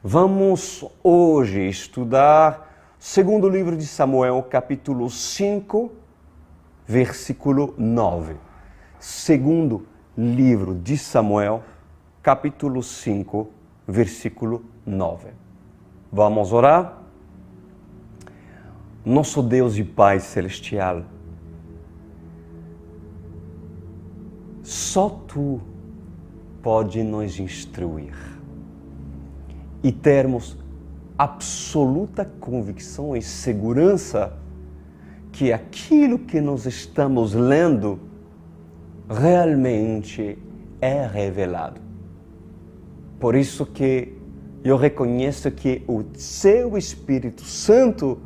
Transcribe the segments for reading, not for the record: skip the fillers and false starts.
Vamos hoje estudar o segundo livro de Samuel, capítulo 5, versículo 9. Segundo livro de Samuel, capítulo 5, versículo 9. Vamos orar? Nosso Deus e Pai Celestial, só Tu pode nos instruir e termos absoluta convicção e segurança que aquilo que nós estamos lendo realmente é revelado. Por isso que eu reconheço que o Seu Espírito Santo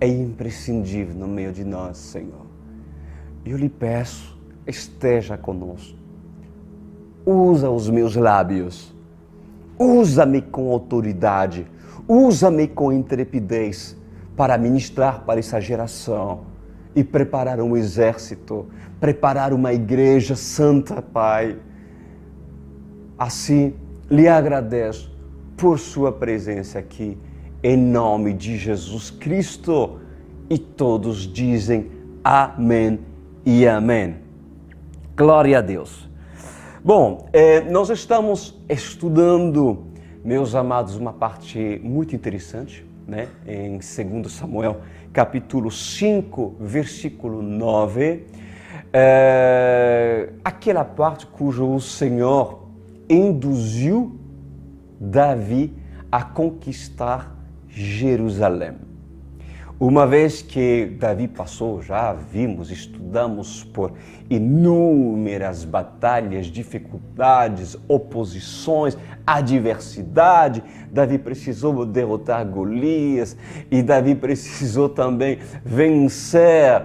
é imprescindível no meio de nós, Senhor. Eu lhe peço, esteja conosco. Usa os meus lábios. Usa-me com autoridade, usa-me com intrepidez para ministrar para essa geração e preparar um exército, preparar uma igreja santa, Pai. Assim, lhe agradeço por sua presença aqui, em nome de Jesus Cristo. E todos dizem amém e amém. Glória a Deus. Bom, nós estamos estudando, meus amados, uma parte muito interessante, né? Em 2 Samuel, capítulo 5, versículo 9, aquela parte cujo o Senhor induziu Davi a conquistar Jerusalém. Uma vez que Davi passou, já vimos, estudamos por inúmeras batalhas, dificuldades, oposições, adversidade. Davi precisou derrotar Golias e Davi precisou também vencer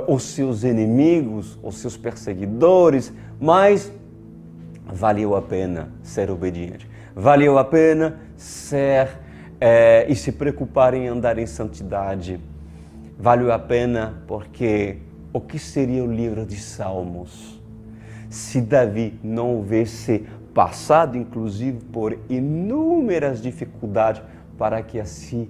os seus inimigos, os seus perseguidores, mas valeu a pena ser obediente. Valeu a pena ser e se preocupar em andar em santidade. Valeu a pena porque o que seria o livro de Salmos se Davi não houvesse passado, inclusive, por inúmeras dificuldades para que assim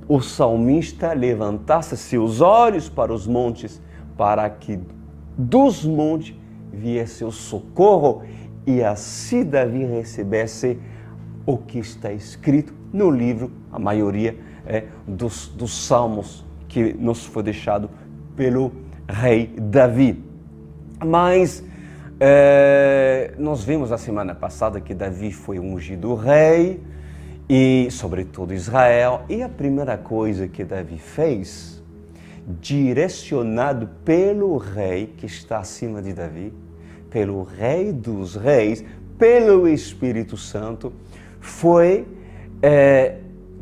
o salmista levantasse seus olhos para os montes, para que dos montes viesse o socorro e assim Davi recebesse o que está escrito no livro, a maioria dos salmos que nos foi deixado pelo rei Davi. Mas nós vimos a semana passada que Davi foi ungido rei e sobretudo Israel, e a primeira coisa que Davi fez, direcionado pelo rei que está acima de Davi, pelo rei dos reis, pelo Espírito Santo, foi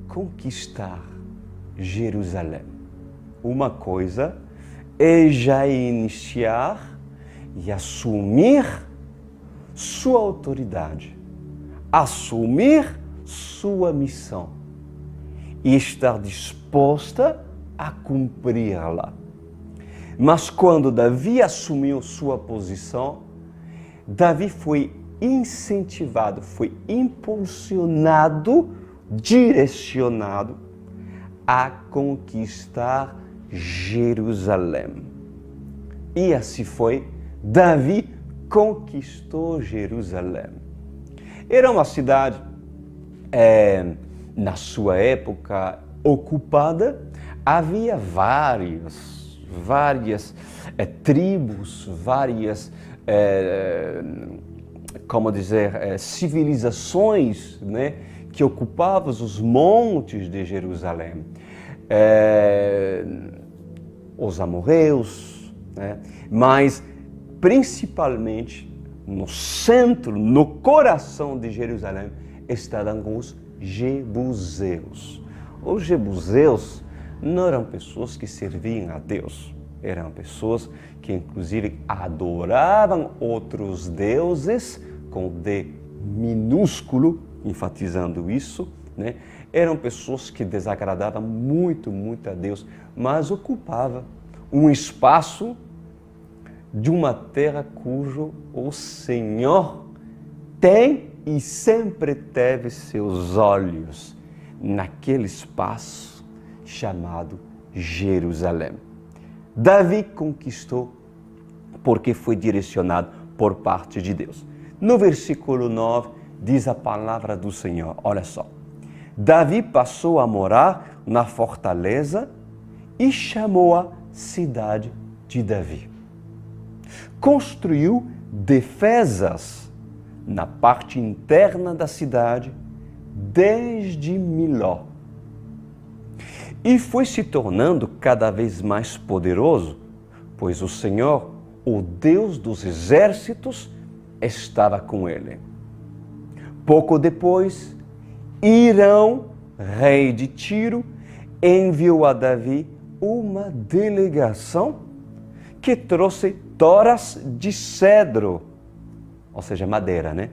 conquistar Jerusalém. Uma coisa é já iniciar e assumir sua autoridade, assumir sua missão e estar disposta a cumpri-la. Mas quando Davi assumiu sua posição, Davi foi incentivado, foi impulsionado, direcionado a conquistar Jerusalém. E assim foi, Davi conquistou Jerusalém. Era uma cidade, na sua época, ocupada. Havia várias tribos, várias civilizações, né, que ocupavam os montes de Jerusalém. Os amorreus, né, mas principalmente no centro, no coração de Jerusalém, estavam os jebuseus. Os jebuseus não eram pessoas que serviam a Deus, eram pessoas que inclusive adoravam outros deuses, com D minúsculo, enfatizando isso, né? Eram pessoas que desagradavam muito a Deus, mas ocupavam um espaço de uma terra cujo o Senhor tem e sempre teve seus olhos naquele espaço chamado Jerusalém. Davi conquistou porque foi direcionado por parte de Deus. No versículo 9 diz a palavra do Senhor, olha só. Davi passou a morar na fortaleza e chamou-a cidade de Davi. Construiu defesas na parte interna da cidade, desde Miló. E foi se tornando cada vez mais poderoso, pois o Senhor, o Deus dos exércitos, estava com ele. Pouco depois, Irão, rei de Tiro, enviou a Davi uma delegação que trouxe toras de cedro, ou seja, madeira, né?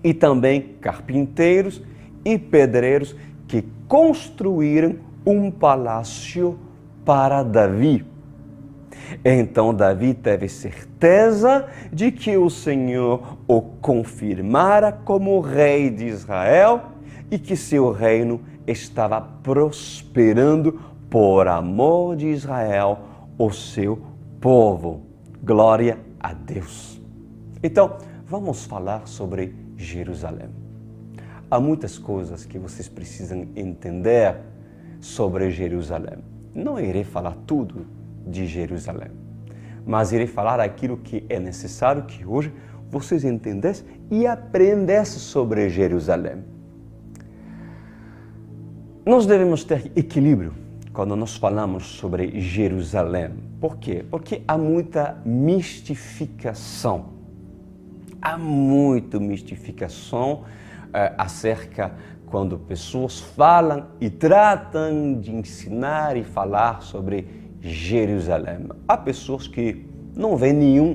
E também carpinteiros e pedreiros que construíram um palácio para Davi. Então Davi teve certeza de que o Senhor o confirmara como rei de Israel e que seu reino estava prosperando por amor de Israel, o seu povo. Glória a Deus. Então, vamos falar sobre Jerusalém. Há muitas coisas que vocês precisam entender sobre Jerusalém. Não irei falar tudo de Jerusalém, mas irei falar aquilo que é necessário que hoje vocês entendessem e aprendessem sobre Jerusalém. Nós devemos ter equilíbrio quando nós falamos sobre Jerusalém. Por quê? Porque há muita mistificação. Há muita mistificação acerca quando pessoas falam e tratam de ensinar e falar sobre Jerusalém. Há pessoas que não veem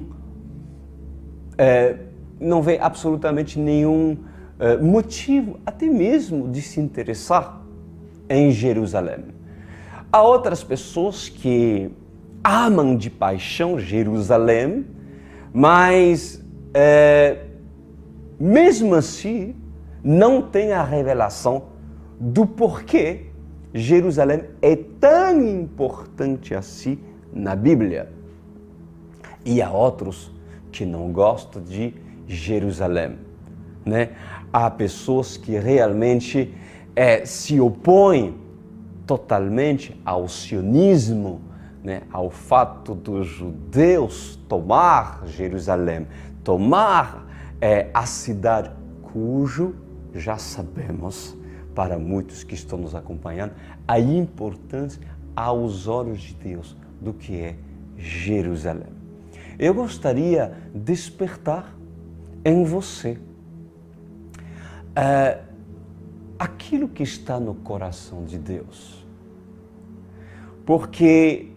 absolutamente nenhum motivo, até mesmo de se interessar em Jerusalém. Há outras pessoas que amam de paixão Jerusalém, mas mesmo assim não tem a revelação do porquê Jerusalém é tão importante assim na Bíblia. E há outros que não gostam de Jerusalém, né? Há pessoas que realmente se opõem totalmente ao sionismo, né? Ao fato dos judeus tomar Jerusalém, tomar a cidade cujo já sabemos, para muitos que estão nos acompanhando, a importância aos olhos de Deus do que é Jerusalém. Eu gostaria de despertar em você aquilo que está no coração de Deus. Porque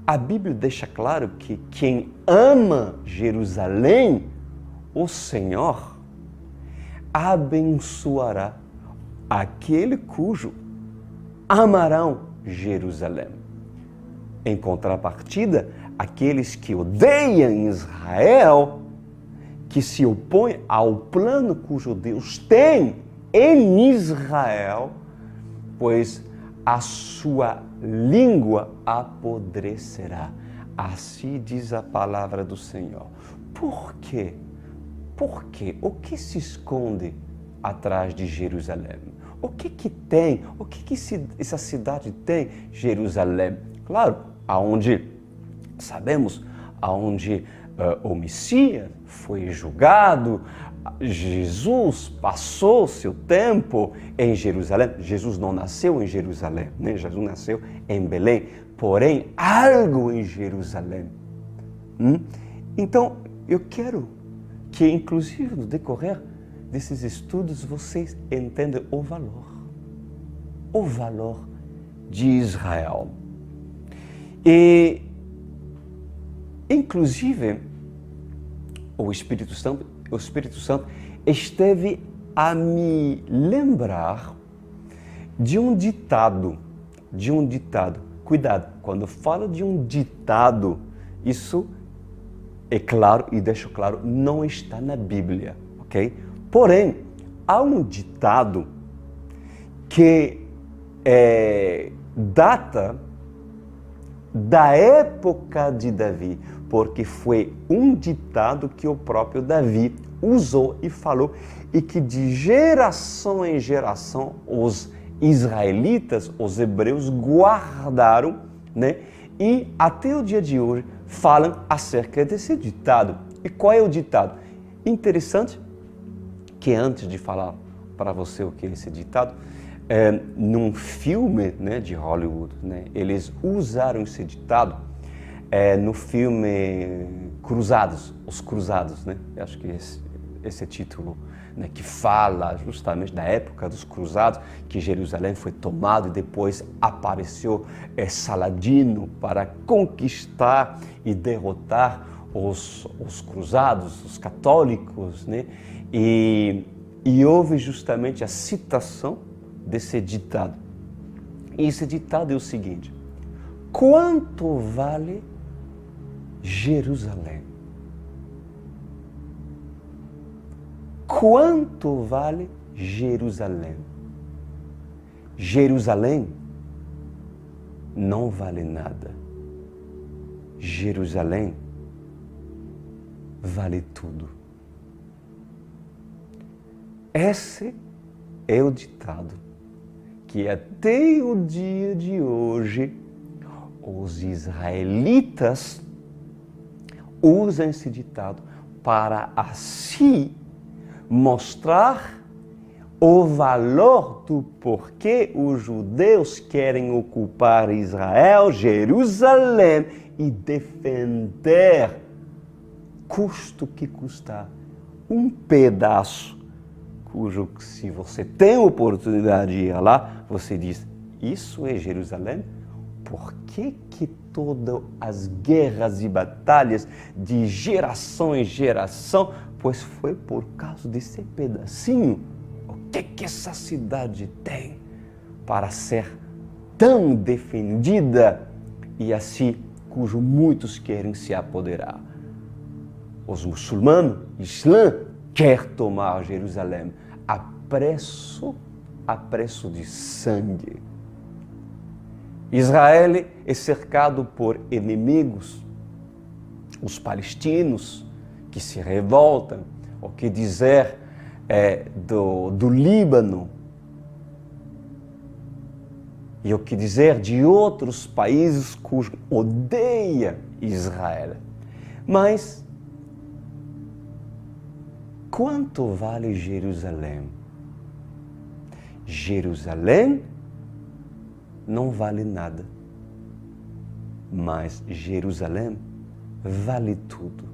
a Bíblia deixa claro que quem ama Jerusalém, o Senhor abençoará aquele cujo amarão Jerusalém. Em contrapartida, aqueles que odeiam Israel, que se opõem ao plano cujo Deus tem em Israel, pois a sua língua apodrecerá. Assim diz a palavra do Senhor. Por quê? Por quê? O que se esconde atrás de Jerusalém? O que tem? O que essa cidade tem? Jerusalém. Claro, aonde sabemos, aonde o Messias foi julgado, Jesus passou seu tempo em Jerusalém. Jesus não nasceu em Jerusalém, né? Jesus nasceu em Belém, porém algo em Jerusalém. Então, eu quero que, inclusive, no decorrer desses estudos, vocês entendam o valor de Israel. E, inclusive, o Espírito Santo esteve a me lembrar de um ditado. Cuidado, quando falo de um ditado, isso é claro e deixo claro, não está na Bíblia, ok? Porém, há um ditado que data da época de Davi, porque foi um ditado que o próprio Davi usou e falou, e que de geração em geração os israelitas, os hebreus, guardaram, né? E até o dia de hoje falam acerca desse ditado. E qual é o ditado? Interessante que antes de falar para você o que é esse ditado, num filme, né, de Hollywood, né, eles usaram esse ditado no filme Cruzados, Os Cruzados, né? Acho que esse é título, né, que fala justamente da época dos Cruzados, que Jerusalém foi tomado e depois apareceu Saladino para conquistar e derrotar os Cruzados, os católicos, né? E houve justamente a citação desse ditado. E esse ditado é o seguinte: quanto vale Jerusalém? Quanto vale Jerusalém? Jerusalém não vale nada. Jerusalém vale tudo. Esse é o ditado que até o dia de hoje os israelitas usam esse ditado para assim mostrar o valor do porquê os judeus querem ocupar Israel, Jerusalém, e defender, custo que custar, um pedaço, cujo, se você tem oportunidade de ir lá, você diz, isso é Jerusalém? Por que todas as guerras e batalhas de geração em geração? Pois foi por causa desse pedacinho. O que essa cidade tem para ser tão defendida e assim, cujo muitos querem se apoderar? Os muçulmanos, Islã, quer tomar Jerusalém a preço de sangue. Israel é cercado por inimigos, os palestinos que se revoltam, o que dizer do Líbano, e o que dizer de outros países que odeiam Israel. Mas quanto vale Jerusalém? Jerusalém não vale nada, mas Jerusalém vale tudo.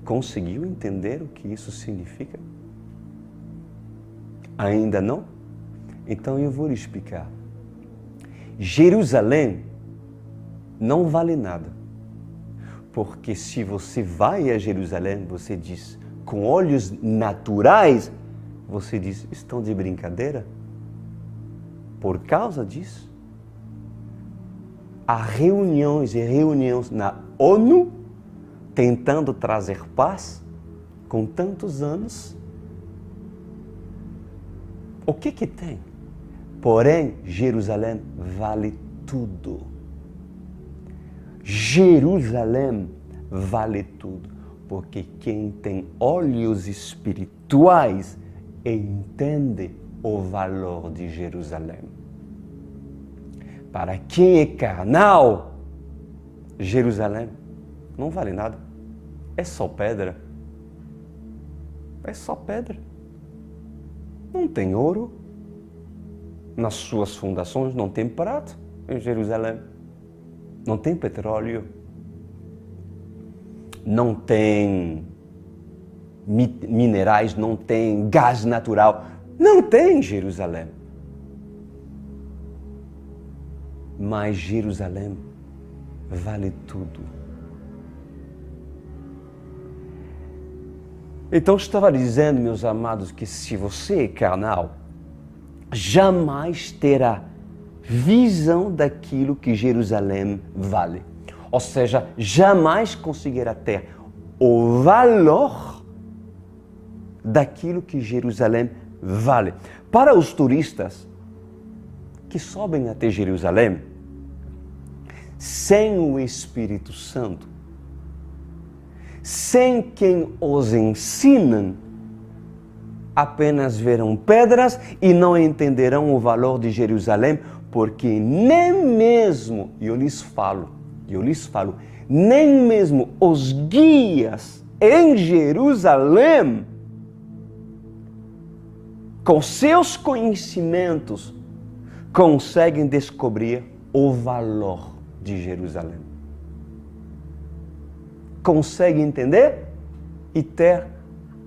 Conseguiu entender o que isso significa? Ainda não? Então eu vou lhe explicar. Jerusalém não vale nada, porque se você vai a Jerusalém, você diz, com olhos naturais, você diz, estão de brincadeira? Por causa disso, há reuniões e reuniões na ONU tentando trazer paz com tantos anos. O que tem? Porém, Jerusalém vale tudo. Jerusalém vale tudo, porque quem tem olhos espirituais entende o valor de Jerusalém. Para quem é carnal, Jerusalém não vale nada. É só pedra. É só pedra. Não tem ouro. Nas suas fundações não tem prata em Jerusalém. Não tem petróleo. Não tem minerais, não tem gás natural. Não tem Jerusalém. Mas Jerusalém vale tudo. Então estava dizendo, meus amados, que se você é carnal, jamais terá visão daquilo que Jerusalém vale. Ou seja, jamais conseguirá ter o valor daquilo que Jerusalém vale. Para os turistas que sobem até Jerusalém, sem o Espírito Santo, sem quem os ensina, apenas verão pedras e não entenderão o valor de Jerusalém, porque nem mesmo, eu lhes falo, nem mesmo os guias em Jerusalém, com seus conhecimentos, conseguem descobrir o valor de Jerusalém. Conseguem entender e ter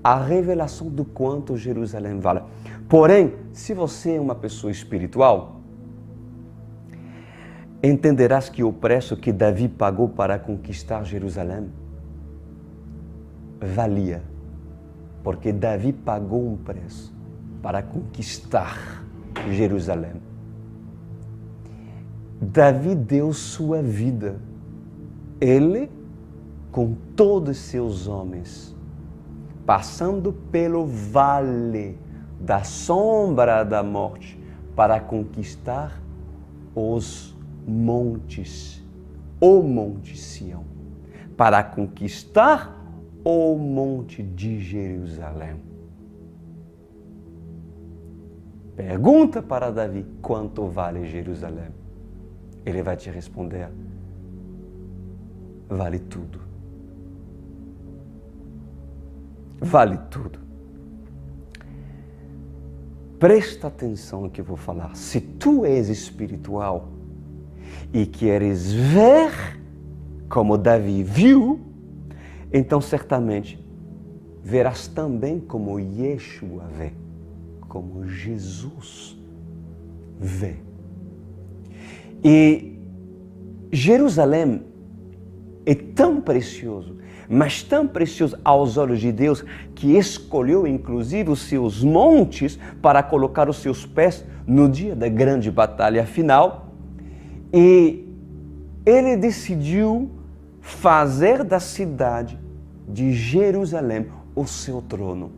a revelação do quanto Jerusalém vale. Porém, se você é uma pessoa espiritual, entenderás que o preço que Davi pagou para conquistar Jerusalém valia, porque Davi pagou um preço para conquistar Jerusalém. Davi deu sua vida, ele com todos seus homens, passando pelo vale da sombra da morte para conquistar os montes, o Monte Sião, para conquistar o Monte de Jerusalém. Pergunta para Davi, quanto vale Jerusalém? Ele vai te responder, vale tudo. Vale tudo. Presta atenção no que eu vou falar. Se tu és espiritual e queres ver como Davi viu, então certamente verás também como Yeshua vê, como Jesus vê. E Jerusalém é tão precioso, mas tão precioso aos olhos de Deus, que escolheu inclusive os seus montes para colocar os seus pés no dia da grande batalha final. E ele decidiu fazer da cidade de Jerusalém o seu trono.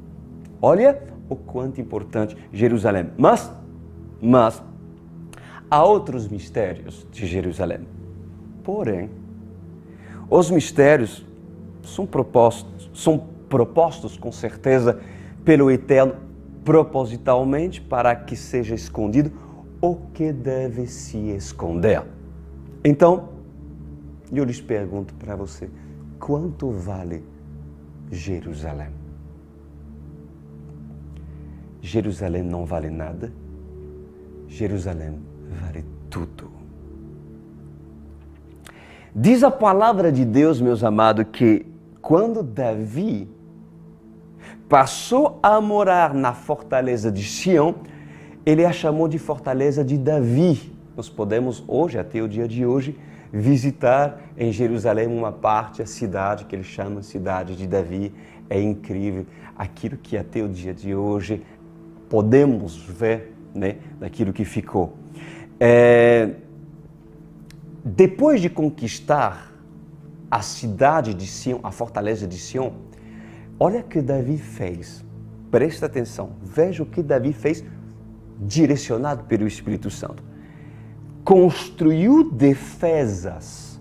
Olha o quanto importante Jerusalém. Mas há outros mistérios de Jerusalém. Porém, os mistérios são propostos com certeza pelo Eterno propositalmente para que seja escondido o que deve se esconder. Então, eu lhes pergunto para você, quanto vale Jerusalém? Jerusalém não vale nada, Jerusalém vale tudo. Diz a palavra de Deus, meus amados, que quando Davi passou a morar na fortaleza de Sião, ele a chamou de fortaleza de Davi. Nós podemos hoje, até o dia de hoje, visitar em Jerusalém uma parte, a cidade que ele chama Cidade de Davi. É incrível aquilo que até o dia de hoje podemos ver, né, daquilo que ficou. Depois de conquistar a cidade de Sião, a fortaleza de Sião, olha o que Davi fez. Presta atenção, veja o que Davi fez, direcionado pelo Espírito Santo. Construiu defesas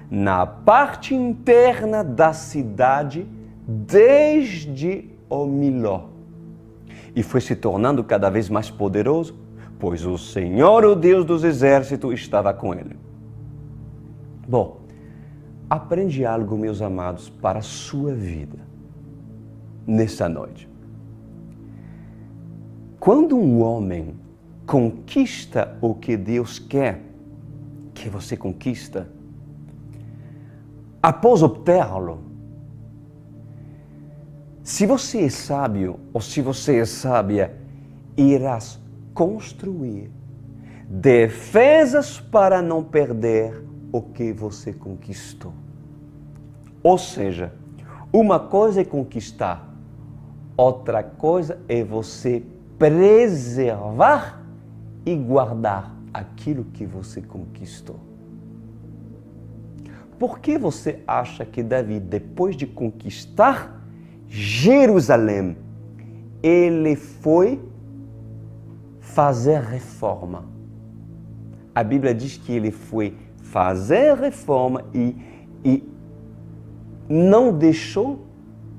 na parte interna da cidade desde o Miló. E foi se tornando cada vez mais poderoso, pois o Senhor, o Deus dos exércitos, estava com ele. Bom, aprende algo, meus amados, para a sua vida, nessa noite. Quando um homem conquista o que Deus quer que você conquista, após obtê-lo, se você é sábio ou se você é sábia, irás construir defesas para não perder o que você conquistou. Ou seja, uma coisa é conquistar, outra coisa é você preservar e guardar aquilo que você conquistou. Por que você acha que Davi, depois de conquistar Jerusalém, ele foi fazer reforma. A Bíblia diz que ele foi fazer reforma e não deixou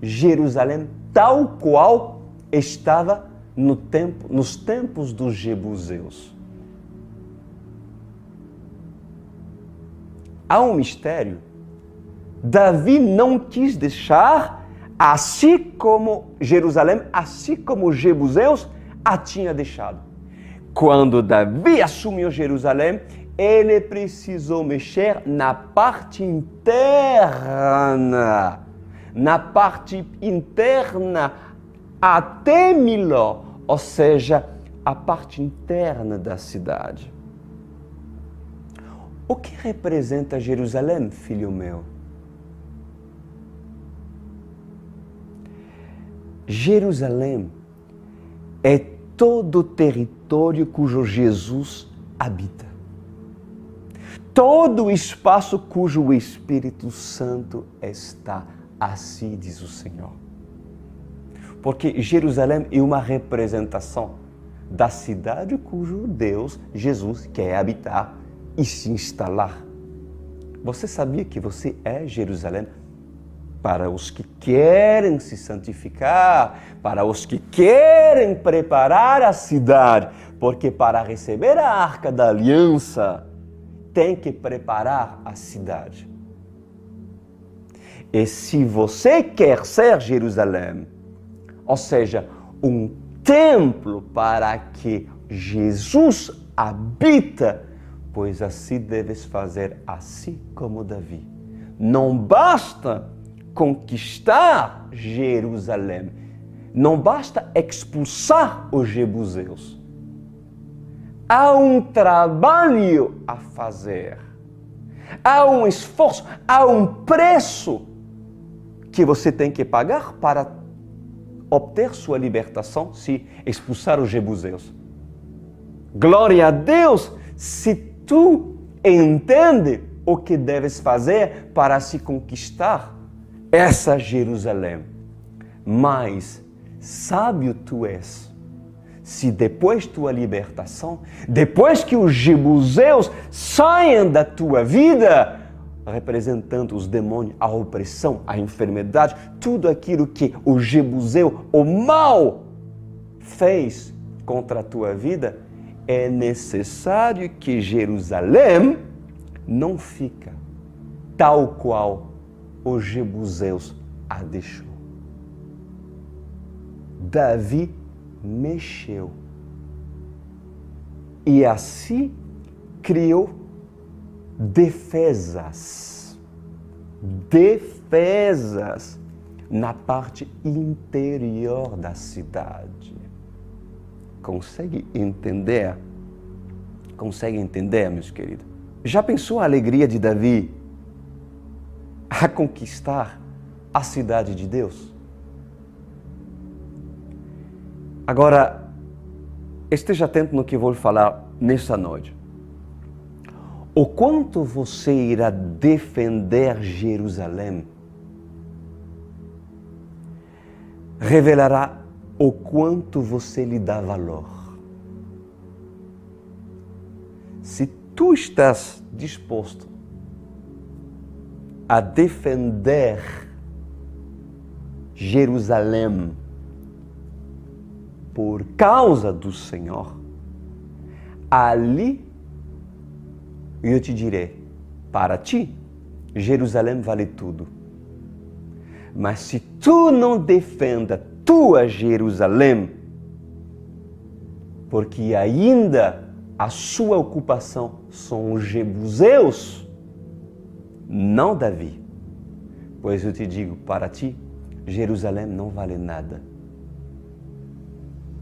Jerusalém tal qual estava nos tempos dos jebuseus. Há um mistério. Davi não quis deixar, assim como Jerusalém, assim como os jebuseus a tinha deixado. Quando Davi assumiu Jerusalém, ele precisou mexer na parte interna. Na parte interna até Miló, ou seja, a parte interna da cidade. O que representa Jerusalém, filho meu? Jerusalém é todo o território cujo Jesus habita. Todo o espaço cujo Espírito Santo está, assim diz o Senhor. Porque Jerusalém é uma representação da cidade cujo Deus, Jesus, quer habitar e se instalar. Você sabia que você é Jerusalém? Para os que querem se santificar, para os que querem preparar a cidade, porque para receber a Arca da Aliança, tem que preparar a cidade. E se você quer ser Jerusalém, ou seja, um templo para que Jesus habita, pois assim deves fazer, assim como Davi. Não basta conquistar Jerusalém, não basta expulsar os jebuseus. Há um trabalho a fazer, há um esforço, há um preço que você tem que pagar para obter sua libertação, se expulsar os jebuseus. Glória a Deus, se tu entende o que deves fazer para se conquistar essa Jerusalém. Mas sábio tu és, se depois tua libertação, depois que os jebuseus saem da tua vida, representando os demônios, a opressão, a enfermidade, tudo aquilo que o jebuseu, o mal, fez contra a tua vida, é necessário que Jerusalém não fica tal qual os jebuseus a deixou. Davi mexeu e assim criou defesas na parte interior da cidade. Consegue entender? Consegue entender, meus queridos? Já pensou a alegria de Davi a conquistar a cidade de Deus? Agora, esteja atento no que vou falar nessa noite. O quanto você irá defender Jerusalém revelará o quanto você lhe dá valor. Se tu estás disposto a defender Jerusalém por causa do Senhor, ali eu te direi, para ti, Jerusalém vale tudo. Mas se tu não defenda tua Jerusalém, porque ainda a sua ocupação são os jebuseus, não Davi. Pois eu te digo, para ti, Jerusalém não vale nada.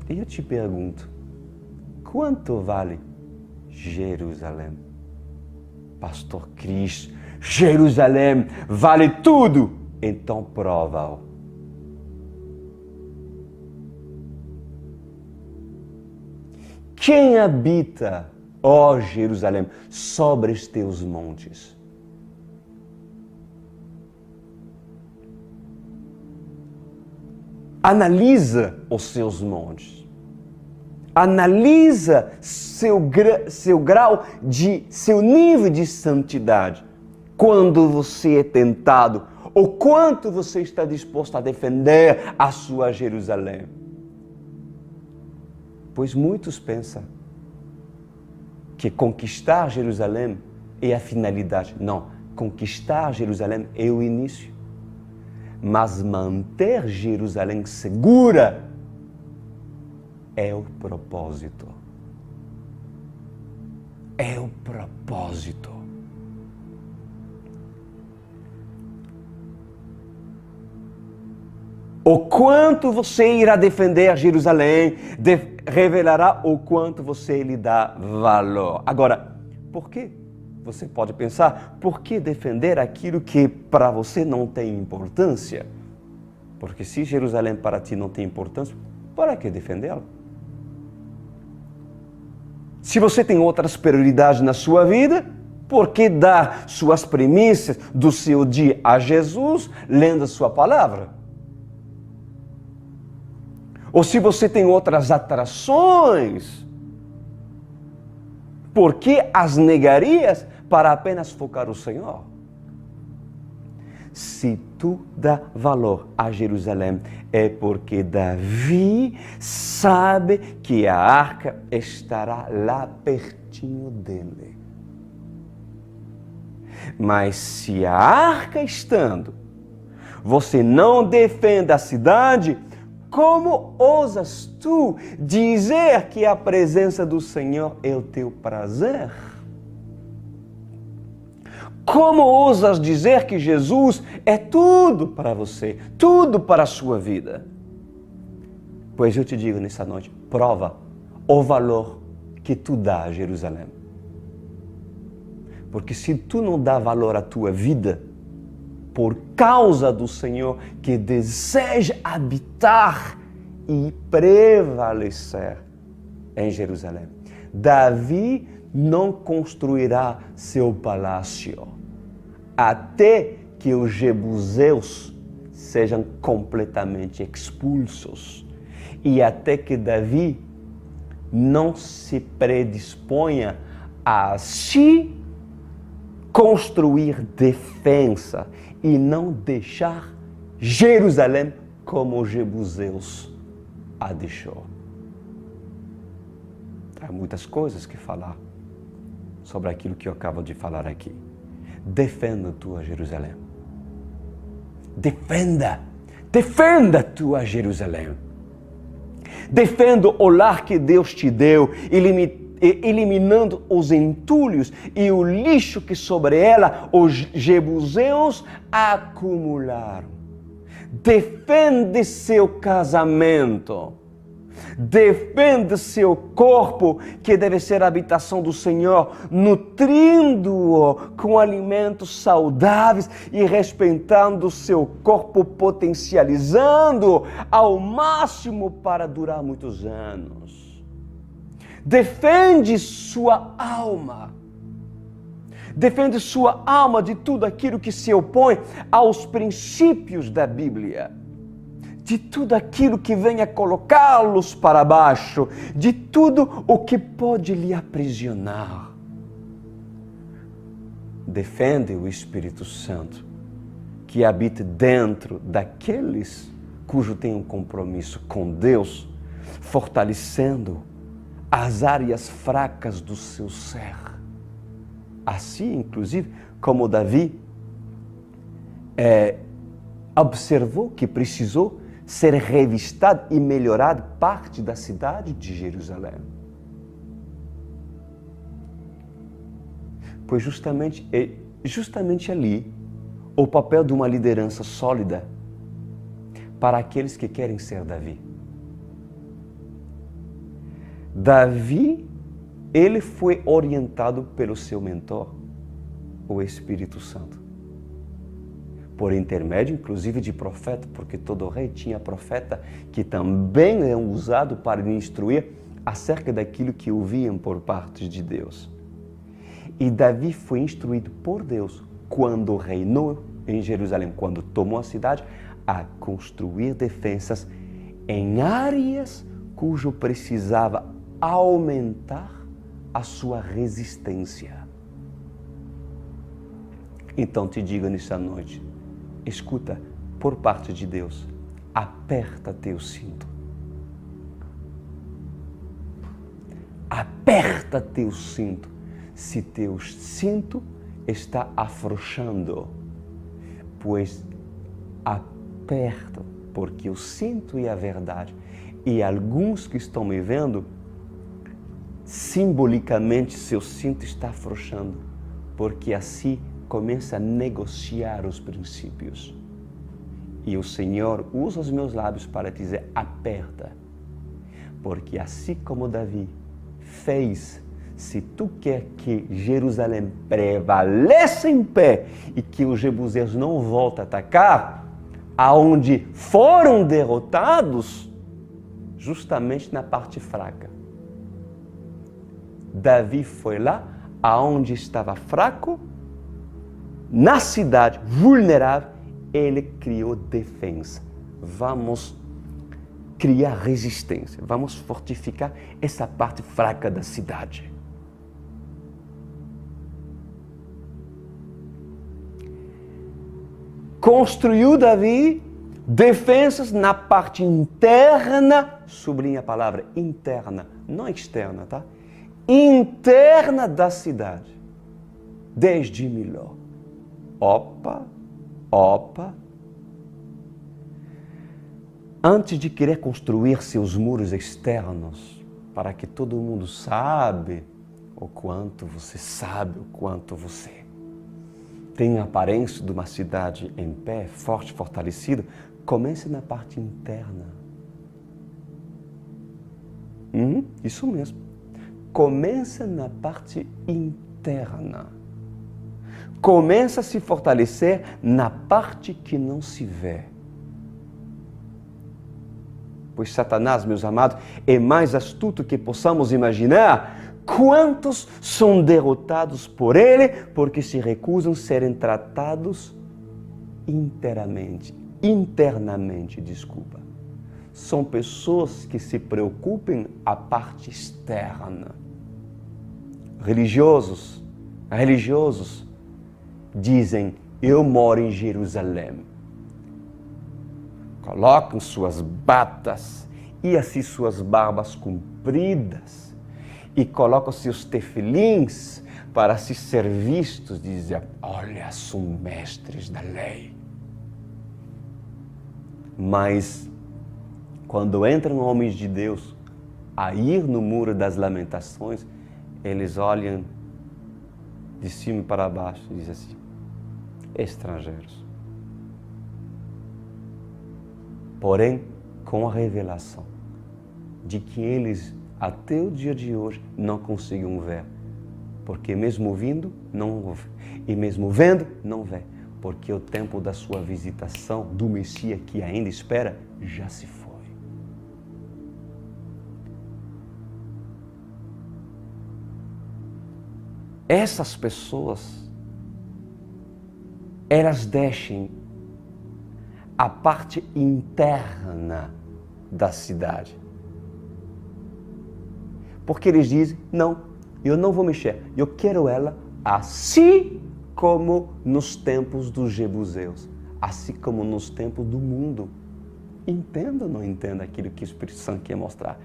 E eu te pergunto, quanto vale Jerusalém? Pastor Cris, Jerusalém vale tudo. Então prova-o. Quem habita, ó Jerusalém, sobre os teus montes? Analisa os seus montes. Analisa seu grau seu nível de santidade. Quando você é tentado, o quanto você está disposto a defender a sua Jerusalém. Pois muitos pensam que conquistar Jerusalém é a finalidade. Não, conquistar Jerusalém é o início. Mas manter Jerusalém segura é o propósito. É o propósito. O quanto você irá defender Jerusalém revelará o quanto você lhe dá valor. Agora, por quê? Você pode pensar, por que defender aquilo que para você não tem importância? Porque se Jerusalém para ti não tem importância, para que defendê-la? Se você tem outras prioridades na sua vida, por que dar suas primícias do seu dia a Jesus, lendo a sua palavra? Ou se você tem outras atrações, por que as negarias para apenas focar o Senhor? Se tu dá valor a Jerusalém, é porque Davi sabe que a arca estará lá pertinho dele. Mas se a arca estando, você não defende a cidade, como ousas tu dizer que a presença do Senhor é o teu prazer? Como ousas dizer que Jesus é tudo para você, tudo para a sua vida? Pois eu te digo nessa noite, prova o valor que tu dá a Jerusalém. Porque se tu não dá valor à tua vida, por causa do Senhor que deseja habitar e prevalecer em Jerusalém, Davi não construirá seu palácio até que os jebuseus sejam completamente expulsos e até que Davi não se predisponha a se construir defesa e não deixar Jerusalém como os jebuseus a deixou. Há muitas coisas que falar sobre aquilo que eu acabo de falar aqui. Defenda a tua Jerusalém. Defenda a tua Jerusalém. Defenda o lar que Deus te deu, eliminando os entulhos e o lixo que sobre ela os jebuseus acumularam. Defende seu casamento. Defende seu corpo, que deve ser a habitação do Senhor, nutrindo-o com alimentos saudáveis e respeitando seu corpo, potencializando ao máximo para durar muitos anos. Defende sua alma. Defende sua alma de tudo aquilo que se opõe aos princípios da Bíblia. De tudo aquilo que venha colocá-los para baixo, de tudo o que pode lhe aprisionar. Defende o Espírito Santo, que habita dentro daqueles cujo tem um compromisso com Deus, fortalecendo as áreas fracas do seu ser. Assim, inclusive, como Davi observou que precisou ser revistado e melhorado parte da cidade de Jerusalém. Pois justamente ali o papel de uma liderança sólida para aqueles que querem ser Davi. Davi, ele foi orientado pelo seu mentor, o Espírito Santo. Por intermédio, inclusive, de profeta, porque todo rei tinha profeta que também é usado para lhe instruir acerca daquilo que ouviam por parte de Deus. E Davi foi instruído por Deus quando reinou em Jerusalém, quando tomou a cidade, a construir defensas em áreas cujo precisava aumentar a sua resistência. Então te digo nessa noite, escuta, por parte de Deus, aperta teu cinto. Aperta teu cinto. Se teu cinto está afrouxando, pois aperta, porque o cinto é a verdade. E alguns que estão me vendo, simbolicamente seu cinto está afrouxando, porque assim começa a negociar os princípios. E o Senhor usa os meus lábios para dizer, aperta. Porque assim como Davi fez, se tu quer que Jerusalém prevaleça em pé e que os jebuseus não voltem a atacar, aonde foram derrotados, justamente na parte fraca. Davi foi lá, aonde estava fraco, na cidade vulnerável, ele criou defesa. Vamos criar resistência, vamos fortificar essa parte fraca da cidade. Construiu Davi defesas na parte interna, sublinha a palavra interna, não externa, tá? Interna da cidade, desde Miló. Opa. Antes de querer construir seus muros externos, para que todo mundo sabe o quanto você sabe, o quanto você tem a aparência de uma cidade em pé, forte, fortalecida, comece na parte interna. Isso mesmo. Comece na parte interna. Começa a se fortalecer na parte que não se vê. Pois Satanás, meus amados, é mais astuto que possamos imaginar. Quantos são derrotados por ele porque se recusam a serem tratados internamente. São pessoas que se preocupam a parte externa. Religiosos dizem, eu moro em Jerusalém. Colocam suas batas e assim suas barbas compridas e colocam seus tefilins para se ser vistos, dizer, olha, são mestres da lei. Mas quando entram homens de Deus a ir no muro das lamentações, eles olham de cima para baixo e dizem assim, estrangeiros. Porém, com a revelação de que eles, até o dia de hoje, não conseguiam ver. Porque mesmo vindo, não ouve. E mesmo vendo, não vê. Porque o tempo da sua visitação, do Messias que ainda espera, já se foi. Essas pessoas, elas deixem a parte interna da cidade. Porque eles dizem, não, eu não vou mexer, eu quero ela assim como nos tempos dos jebuseus, assim como nos tempos do mundo. Entenda ou não entenda aquilo que o Espírito Santo quer mostrar?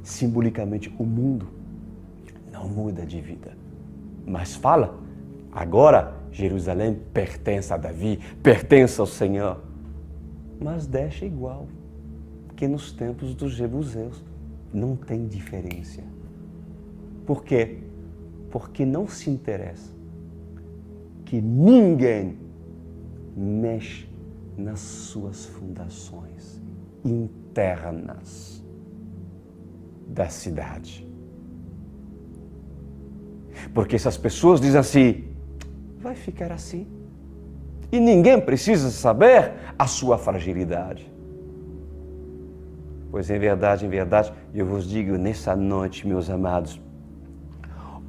Simbolicamente, o mundo não muda de vida, mas fala, agora Jerusalém pertence a Davi, pertence ao Senhor, mas deixa igual que nos tempos dos jebuseus. Não tem diferença. Por quê? Porque não se interessa que ninguém mexe nas suas fundações internas da cidade. Porque essas pessoas dizem assim, vai ficar assim. E ninguém precisa saber a sua fragilidade. Pois em verdade, eu vos digo nessa noite, meus amados,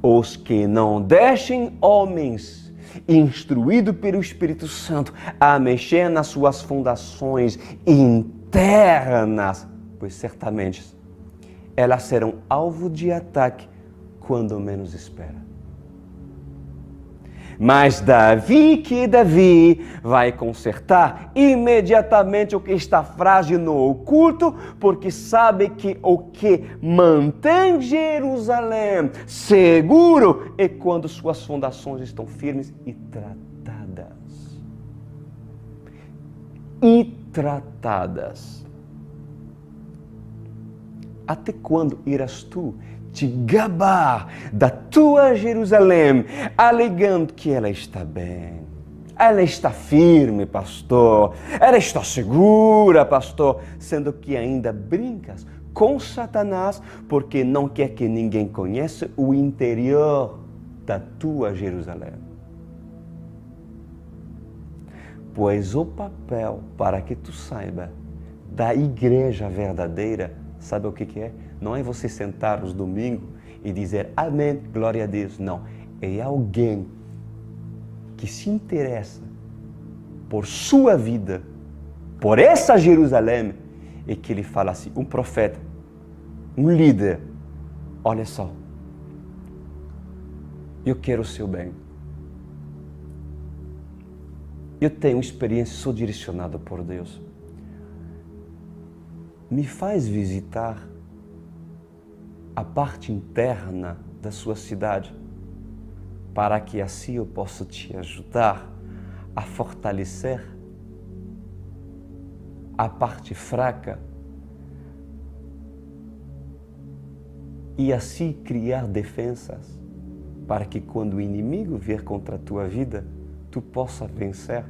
os que não deixem homens instruídos pelo Espírito Santo a mexer nas suas fundações internas pois certamente elas serão alvo de ataque quando menos espera. Mas Davi vai consertar imediatamente o que está frágil no oculto, porque sabe que o que mantém Jerusalém seguro é quando suas fundações estão firmes e tratadas. Até quando irás tu te gabar da tua Jerusalém, alegando que ela está bem, ela está firme, pastor, ela está segura, pastor, sendo que ainda brincas com Satanás porque não quer que ninguém conheça o interior da tua Jerusalém. Pois o papel, para que tu saiba, da igreja verdadeira, sabe o que é? Não é você sentar nos domingos e dizer amém, glória a Deus. Não, é alguém que se interessa por sua vida, por essa Jerusalém, e que ele fala assim, um profeta, um líder, olha só, eu quero o seu bem. Eu tenho experiência, sou direcionado por Deus. Me faz visitar a parte interna da sua cidade, para que assim eu possa te ajudar a fortalecer a parte fraca e assim criar defensas, para que quando o inimigo vier contra a tua vida, tu possa vencer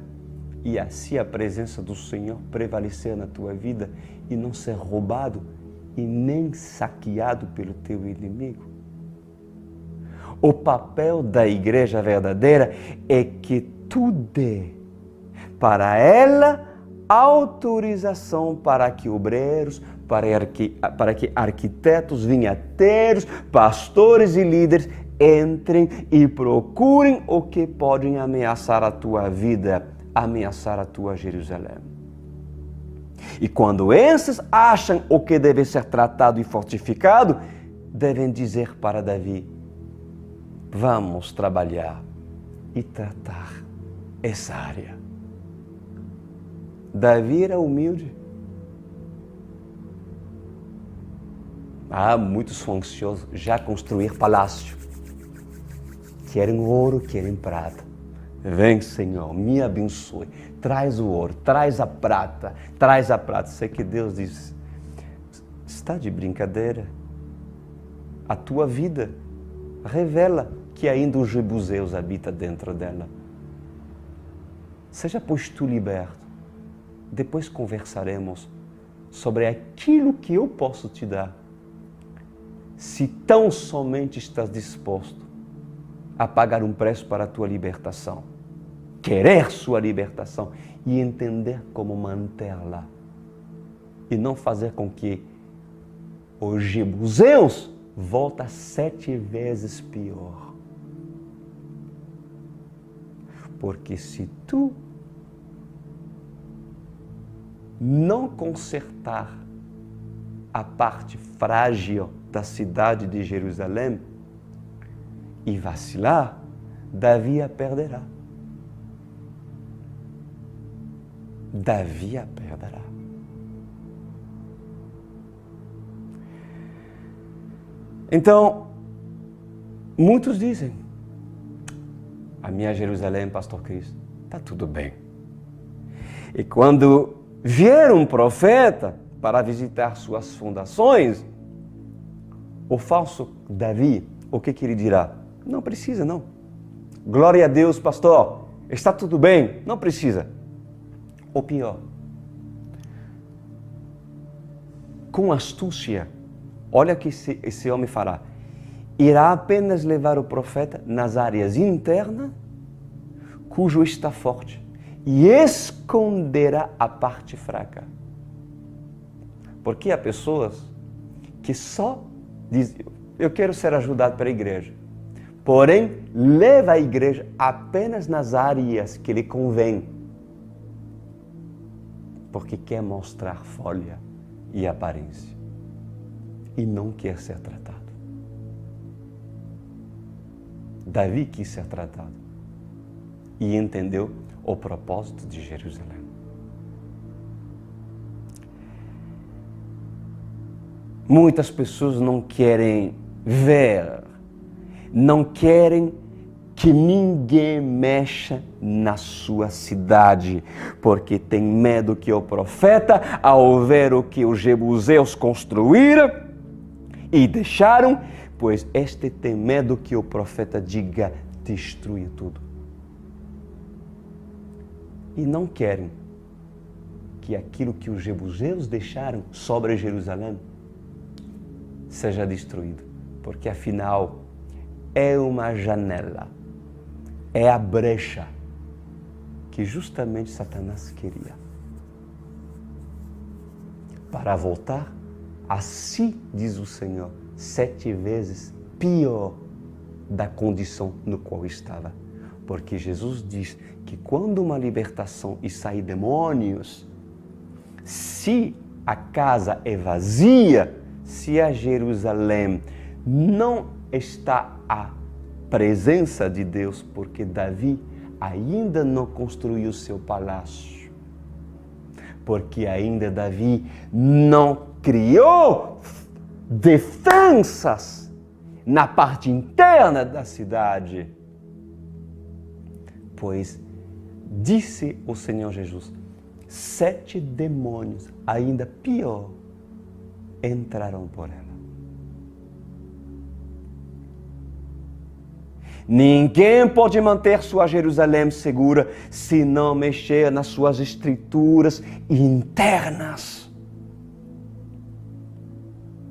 e assim a presença do Senhor prevalecer na tua vida e não ser roubado e nem saqueado pelo teu inimigo. O papel da igreja verdadeira é que tu dê para ela autorização para que obreiros, para que arquitetos, vinhateiros, pastores e líderes entrem e procurem o que podem ameaçar a tua vida, ameaçar a tua Jerusalém. E quando esses acham o que deve ser tratado e fortificado, devem dizer para Davi, vamos trabalhar e tratar essa área. Davi era humilde. Muitos são ansiosos já construir palácio. Querem ouro, querem prata. Vem, Senhor, me abençoe. Traz o ouro, traz a prata, traz a prata. Sei que Deus diz, está de brincadeira? A tua vida revela que ainda os jebuseus habitam dentro dela. Seja, pois, tu liberto. Depois conversaremos sobre aquilo que eu posso te dar. Se tão somente estás disposto a pagar um preço para a tua libertação, querer sua libertação e entender como mantê-la e não fazer com que os jebuseus voltem 7 vezes pior. Porque se tu não consertar a parte frágil da cidade de Jerusalém e vacilar, Davi a perderá. Davi a perderá. Então, muitos dizem, a minha Jerusalém, pastor Cristo, está tudo bem. E quando vier um profeta para visitar suas fundações, o falso Davi, o que ele dirá? Não precisa, não. Glória a Deus, pastor, está tudo bem, não precisa. Ou pior, com astúcia, olha o que esse homem fará. Irá apenas levar o profeta nas áreas internas, cujo está forte, e esconderá a parte fraca. Porque há pessoas que só dizem, eu quero ser ajudado pela igreja, porém leva a igreja apenas nas áreas que lhe convém, porque quer mostrar folha, e aparência. E não quer ser tratado. Davi quis ser tratado e entendeu o propósito de Jerusalém. Muitas pessoas não querem ver, não querem que ninguém mexa na sua cidade, porque tem medo que o profeta, ao ver o que os jebuseus construíram e deixaram, pois este tem medo que o profeta diga, destrua tudo. E não querem que aquilo que os jebuseus deixaram sobre Jerusalém seja destruído, porque afinal é uma janela, é a brecha que justamente Satanás queria para voltar a si, diz o Senhor, 7 vezes pior da condição no qual estava. Porque Jesus diz que quando uma libertação e sair demônios, se a casa é vazia, se a Jerusalém não está a presença de Deus, porque Davi ainda não construiu seu palácio, porque ainda Davi não criou defensas na parte interna da cidade. Pois disse o Senhor Jesus, 7 demônios, ainda pior, entrarão por ela. Ninguém pode manter sua Jerusalém segura se não mexer nas suas estruturas internas.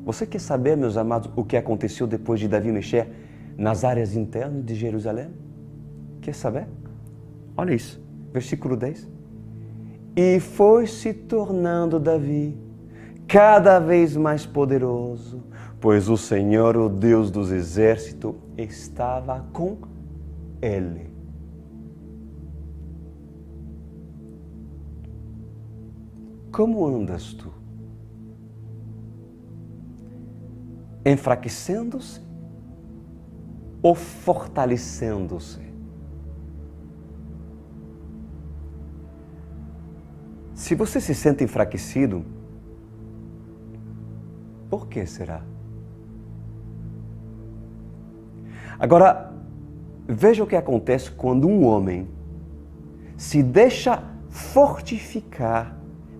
Você quer saber, meus amados, o que aconteceu depois de Davi mexer nas áreas internas de Jerusalém? Quer saber? Olha isso, versículo 10. E foi se tornando Davi cada vez mais poderoso, pois o Senhor, o Deus dos exércitos, estava com ele. Como andas tu? Enfraquecendo-se ou fortalecendo-se? Se você se sente enfraquecido, por que será? Agora, veja o que acontece quando um homem se deixa fortificar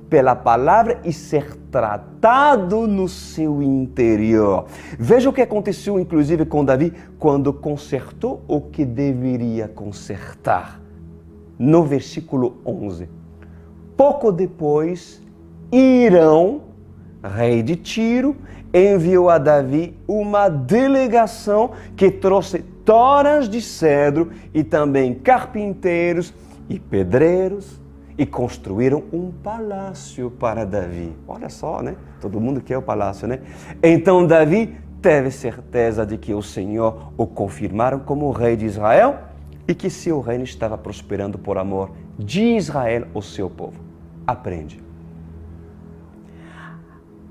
pela palavra e ser tratado no seu interior. Veja o que aconteceu, inclusive, com Davi, quando consertou o que deveria consertar. No versículo 11. Pouco depois, Hirão, rei de Tiro, enviou a Davi uma delegação que trouxe toras de cedro e também carpinteiros e pedreiros e construíram um palácio para Davi. Olha só, né? Todo mundo quer o palácio, né? Então Davi teve certeza de que o Senhor o confirmaram como rei de Israel e que seu reino estava prosperando por amor de Israel, o seu povo. Aprende.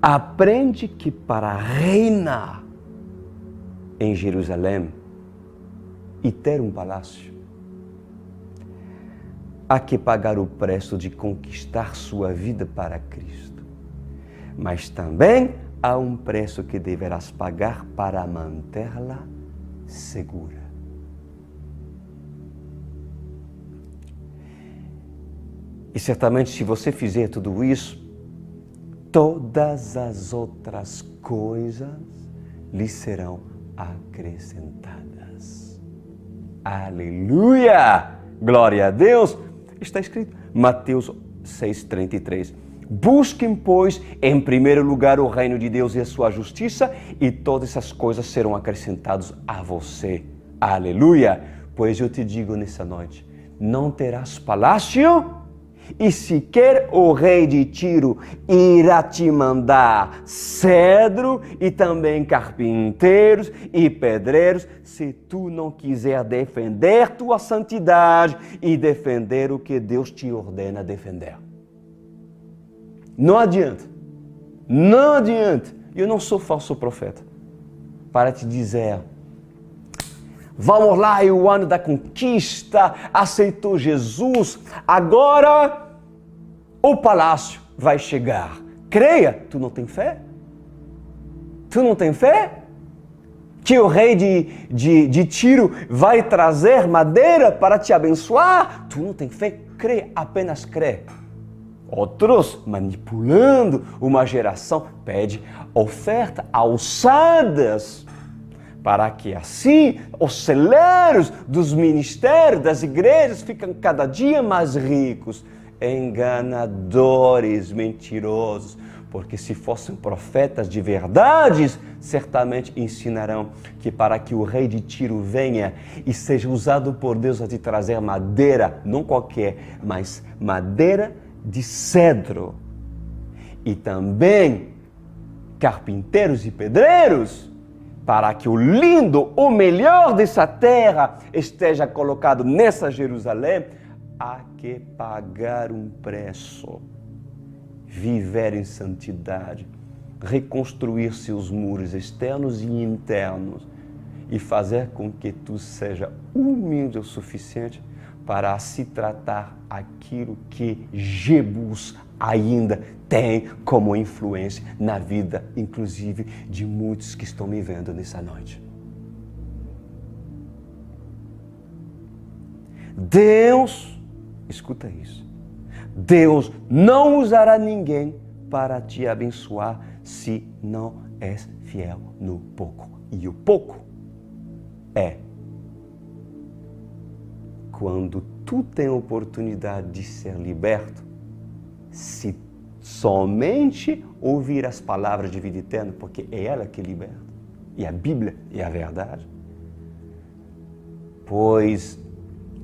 Aprende que para reinar em Jerusalém e ter um palácio, há que pagar o preço de conquistar sua vida para Cristo. Mas também há um preço que deverás pagar para mantê-la segura. E certamente, se você fizer tudo isso, todas as outras coisas lhe serão acrescentadas. Aleluia! Glória a Deus! Está escrito, Mateus 6,33. Busquem, pois, em primeiro lugar o reino de Deus e a sua justiça, e todas essas coisas serão acrescentadas a você. Aleluia! Pois eu te digo nessa noite, não terás palácio, e sequer o rei de Tiro irá te mandar cedro e também carpinteiros e pedreiros, se tu não quiser defender tua santidade e defender o que Deus te ordena defender. Não adianta. Não adianta. Eu não sou falso profeta para te dizer: vamos lá, é o ano da conquista, aceitou Jesus, agora o palácio vai chegar. Creia, tu não tem fé? Tu não tem fé? Que o rei de Tiro vai trazer madeira para te abençoar? Tu não tem fé? Crê, apenas crê. Outros, manipulando uma geração, pede oferta alçadas, para que assim os celeiros dos ministérios, das igrejas, ficam cada dia mais ricos. Enganadores, mentirosos, porque se fossem profetas de verdades, certamente ensinarão que para que o rei de Tiro venha e seja usado por Deus a te trazer madeira, não qualquer, mas madeira de cedro, e também carpinteiros e pedreiros, para que o lindo, o melhor dessa terra esteja colocado nessa Jerusalém, há que pagar um preço, viver em santidade, reconstruir seus muros externos e internos e fazer com que tu seja humilde o suficiente para se tratar aquilo que Jebus ainda tem como influência na vida, inclusive, de muitos que estão me vendo nessa noite. Deus, escuta isso, Deus não usará ninguém para te abençoar se não és fiel no pouco. E o pouco é quando tu tem a oportunidade de ser liberto, se somente ouvir as palavras de vida eterna, porque é ela que liberta, e a Bíblia é a verdade. Pois,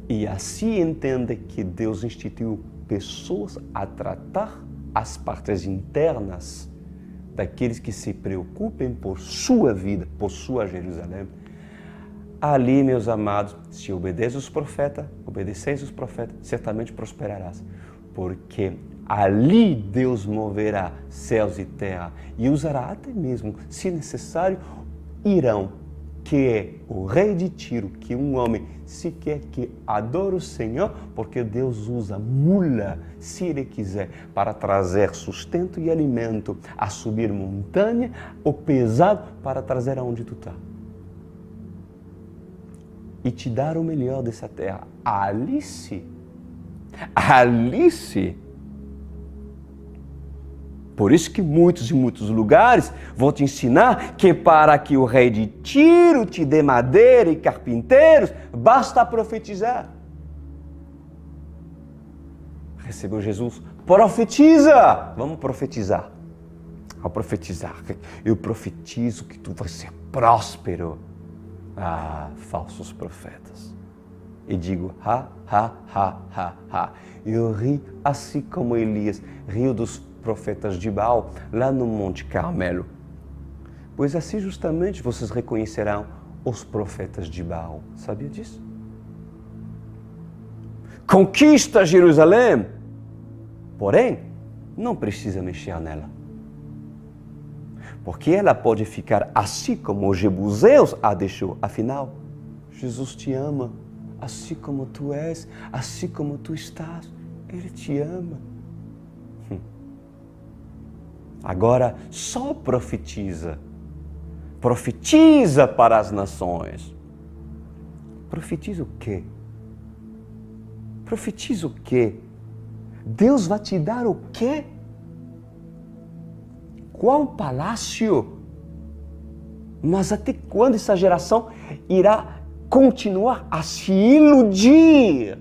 e assim entenda que Deus instituiu pessoas a tratar as partes internas daqueles que se preocupem por sua vida, por sua Jerusalém. Ali, meus amados, se obedeceis os profetas, certamente prosperarás, porque ali Deus moverá céus e terra e usará até mesmo, se necessário, Irão, que é o rei de Tiro, que um homem sequer que adora o Senhor, porque Deus usa mula, se Ele quiser, para trazer sustento e alimento, a subir montanha, o pesado para trazer aonde tu está. E te dar o melhor dessa terra. Ali sim. Por isso que muitos e muitos lugares vão te ensinar que para que o rei de Tiro te dê madeira e carpinteiros, basta profetizar. Recebeu Jesus? Profetiza! Vamos profetizar. Ao profetizar, eu profetizo que tu vai ser próspero. Ah, falsos profetas. E digo, Eu ri assim como Elias riu dos profetas de Baal lá no Monte Carmelo. Pois assim justamente vocês reconhecerão os profetas de Baal. Sabia disso? Conquista Jerusalém, porém, não precisa mexer nela. Porque ela pode ficar assim como os jebuseus a deixou. Afinal, Jesus te ama, assim como tu és, assim como tu estás. Ele te ama. Agora, só profetiza. Profetiza para as nações. Profetiza o quê? Profetiza o quê? Deus vai te dar o quê? Qual palácio? Mas até quando essa geração irá continuar a se iludir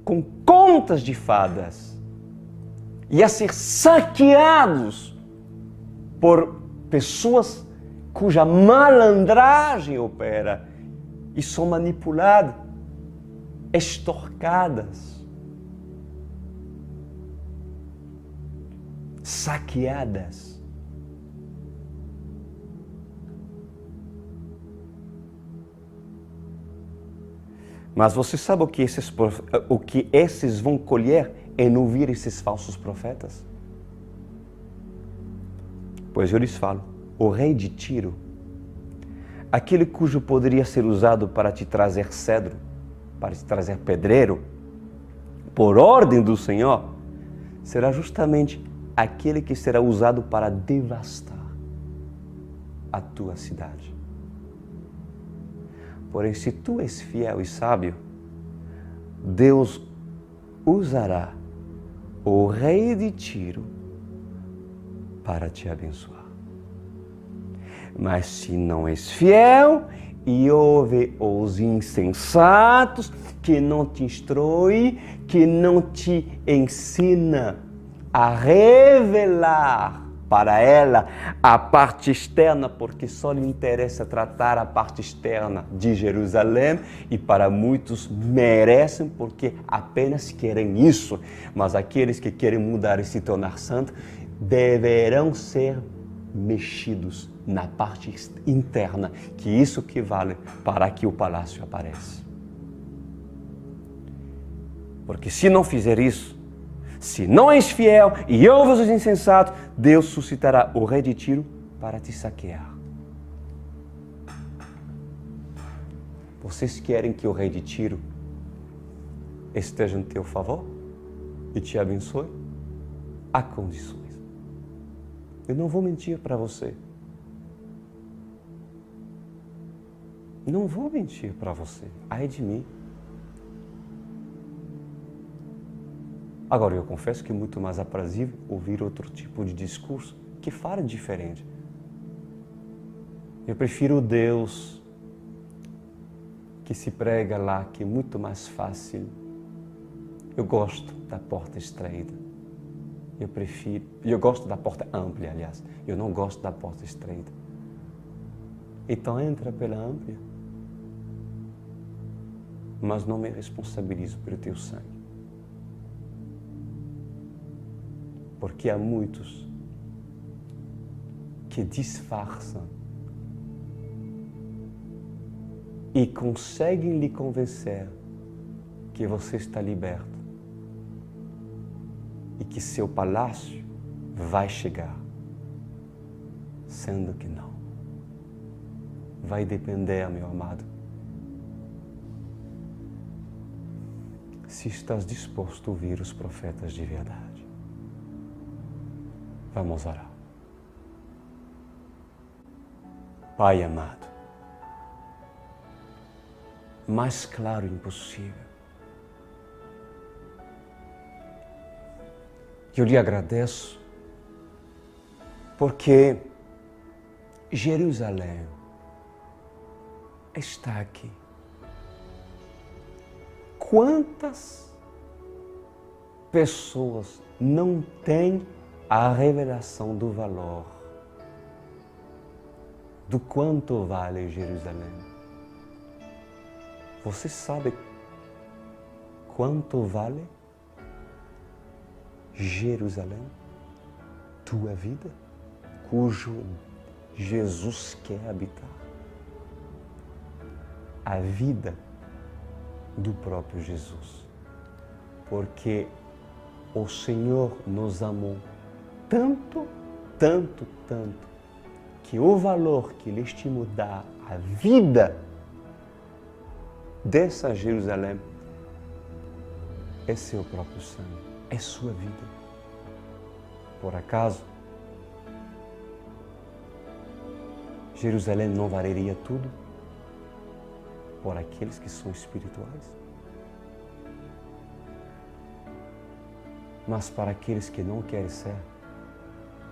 com contas de fadas e a ser saqueados por pessoas cuja malandragem opera e são manipuladas, extorcadas, saqueadas. Mas você sabe o que esses vão colher em ouvir esses falsos profetas? Pois eu lhes falo, o rei de Tiro, aquele cujo poderia ser usado para te trazer cedro, para te trazer pedreiro, por ordem do Senhor, será justamente aquele que será usado para devastar a tua cidade. Porém, se tu és fiel e sábio, Deus usará o rei de Tiro para te abençoar. Mas se não és fiel e ouve os insensatos, que não te instrui, que não te ensina a revelar para ela a parte externa, porque só lhe interessa tratar a parte externa de Jerusalém, e para muitos merecem porque apenas querem isso, mas aqueles que querem mudar e se tornar santos deverão ser mexidos na parte interna, que isso que vale para que o palácio apareça. Porque se não fizer isso, se não és fiel e ouves os insensatos, Deus suscitará o rei de Tiro para te saquear. Vocês querem que o rei de Tiro esteja em teu favor e te abençoe? Há condições. Eu não vou mentir para você. Não vou mentir para você. Ai de mim. Agora, eu confesso que é muito mais aprazível ouvir outro tipo de discurso que fale diferente. Eu prefiro o Deus que se prega lá, que é muito mais fácil. Eu gosto da porta estreita. Eu gosto da porta ampla, aliás. Eu não gosto da porta estreita. Então entra pela ampla, mas não me responsabilizo pelo teu sangue. Porque há muitos que disfarçam e conseguem lhe convencer que você está liberto e que seu palácio vai chegar, sendo que não. Vai depender, meu amado, se estás disposto a ouvir os profetas de verdade. Vamos orar. Pai amado, mais claro impossível. Eu lhe agradeço porque Jerusalém está aqui. Quantas pessoas não têm a revelação do valor, do quanto vale Jerusalém? Você sabe quanto vale Jerusalém, tua vida, cujo Jesus quer habitar? A vida do próprio Jesus. Porque o Senhor nos amou tanto, tanto, tanto, que o valor que Ele estimou dar à vida dessa Jerusalém é seu próprio sangue, é sua vida. Por acaso, Jerusalém não valeria tudo por aqueles que são espirituais? Mas para aqueles que não querem ser,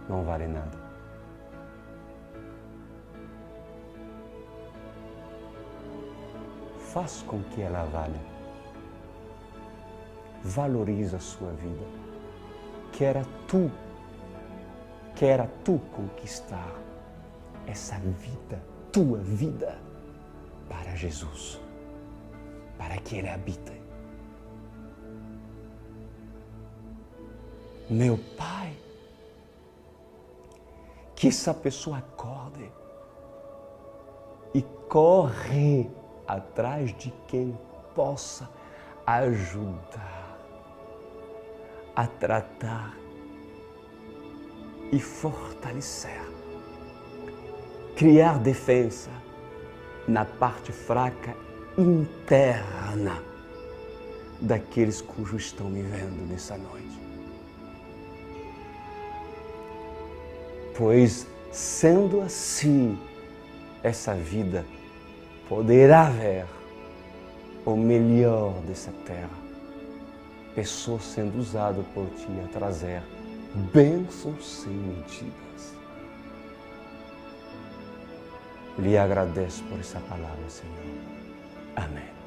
não vale nada. Faz com que ela valha. Valoriza a sua vida. Queira tu conquistar essa vida, tua vida, para Jesus, para que Ele habite. Meu Pai, que essa pessoa acorde e corre atrás de quem possa ajudar a tratar e fortalecer criar defesa na parte fraca interna daqueles cujos estão me vendo nessa noite. Pois, sendo assim, essa vida poderá ver o melhor dessa terra, pessoas sendo usadas por ti a trazer bênçãos sem medidas. Lhe agradeço por essa palavra, Senhor. Amém.